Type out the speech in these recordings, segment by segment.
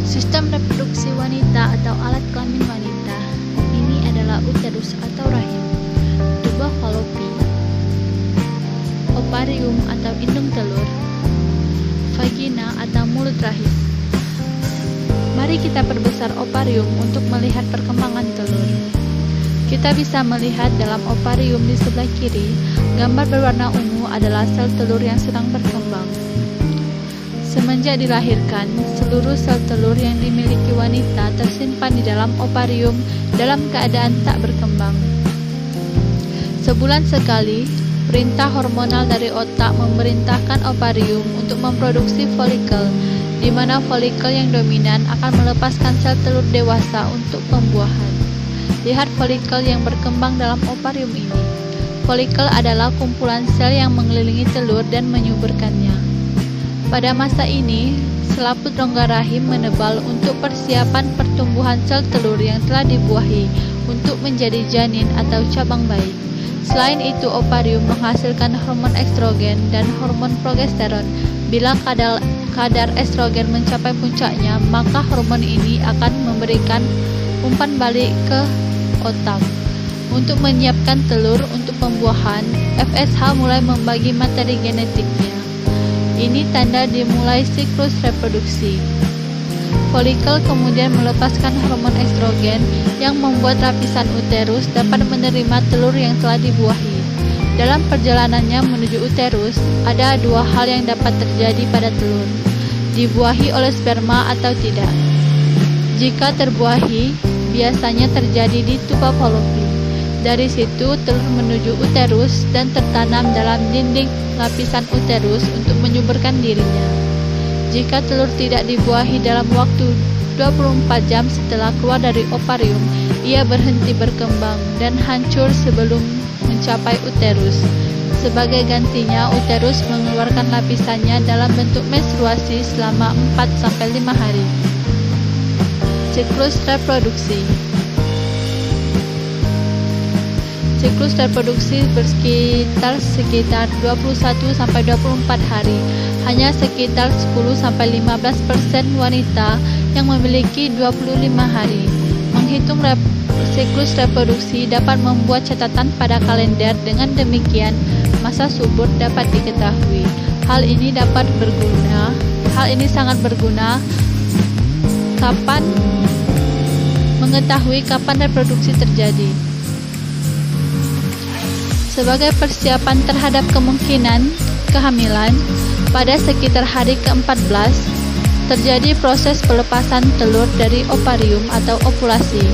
Sistem reproduksi wanita atau alat kelamin wanita. Ini adalah uterus atau rahim, tuba falopi, ovarium atau indung telur, vagina atau mulut rahim. Mari kita perbesar ovarium untuk melihat perkembangan telur. Kita bisa melihat dalam ovarium di sebelah kiri, gambar berwarna ungu adalah sel telur yang sedang berkembang. Semenjak dilahirkan, seluruh sel telur yang dimiliki wanita tersimpan di dalam ovarium dalam keadaan tak berkembang. Sebulan sekali, perintah hormonal dari otak memerintahkan ovarium untuk memproduksi folikel, di mana folikel yang dominan akan melepaskan sel telur dewasa untuk pembuahan. Lihat folikel yang berkembang dalam ovarium ini. Folikel adalah kumpulan sel yang mengelilingi telur dan menyuburkannya. Pada masa ini, selaput rongga rahim menebal untuk persiapan pertumbuhan sel telur yang telah dibuahi untuk menjadi janin atau cabang bayi. Selain itu, ovarium menghasilkan hormon estrogen dan hormon progesteron. Bila kadar estrogen mencapai puncaknya, maka hormon ini akan memberikan umpan balik ke otak. Untuk menyiapkan telur untuk pembuahan, FSH mulai membagi materi genetiknya. Ini tanda dimulai siklus reproduksi. Folikel kemudian melepaskan hormon estrogen yang membuat lapisan uterus dapat menerima telur yang telah dibuahi. Dalam perjalanannya menuju uterus, ada dua hal yang dapat terjadi pada telur: dibuahi oleh sperma atau tidak. Jika terbuahi, biasanya terjadi di tuba falopi. Dari situ, telur menuju uterus dan tertanam dalam dinding lapisan uterus untuk menyuburkan dirinya. Jika telur tidak dibuahi dalam waktu 24 jam setelah keluar dari ovarium, ia berhenti berkembang dan hancur sebelum mencapai uterus. Sebagai gantinya, uterus mengeluarkan lapisannya dalam bentuk menstruasi selama 4-5 hari. Siklus reproduksi. Siklus reproduksi bersekitar 21-24 hari. Hanya sekitar 10-15% wanita yang memiliki 25 hari. Menghitung siklus reproduksi dapat membuat catatan pada kalender. Dengan demikian, masa subur dapat diketahui. Hal ini sangat berguna mengetahui kapan reproduksi terjadi. Sebagai persiapan terhadap kemungkinan kehamilan, pada sekitar hari ke-14, terjadi proses pelepasan telur dari ovarium atau ovulasi.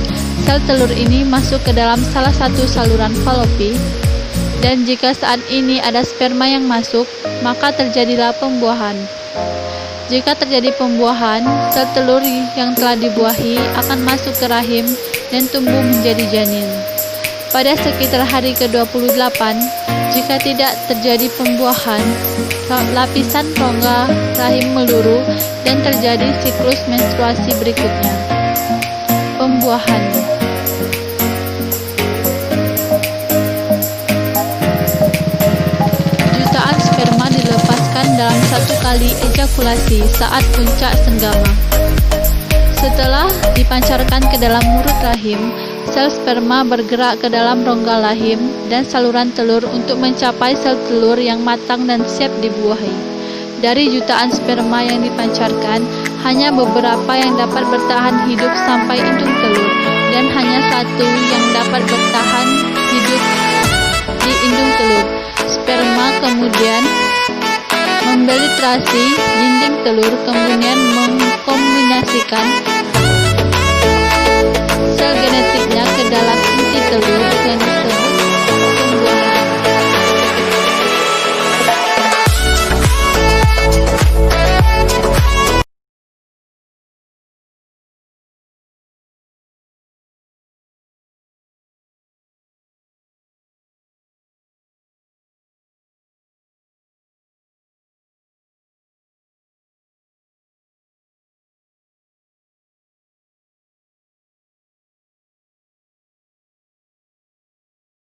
Sel telur ini masuk ke dalam salah satu saluran falopi, dan jika saat ini ada sperma yang masuk, maka terjadilah pembuahan. Jika terjadi pembuahan, sel telur yang telah dibuahi akan masuk ke rahim dan tumbuh menjadi janin. Pada sekitar hari ke-28, jika tidak terjadi pembuahan, lapisan rongga rahim meluruh dan terjadi siklus menstruasi berikutnya. Pembuahan. Jutaan sperma dilepaskan dalam satu kali ejakulasi saat puncak senggama. Setelah dipancarkan ke dalam mulut rahim, sel sperma bergerak ke dalam rongga rahim dan saluran telur untuk mencapai sel telur yang matang dan siap dibuahi. Dari jutaan sperma yang dipancarkan, hanya beberapa yang dapat bertahan hidup sampai indung telur, dan hanya satu yang dapat bertahan hidup di indung telur. Sperma kemudian mempenetrasi dinding telur, kemudian mengkombinasikan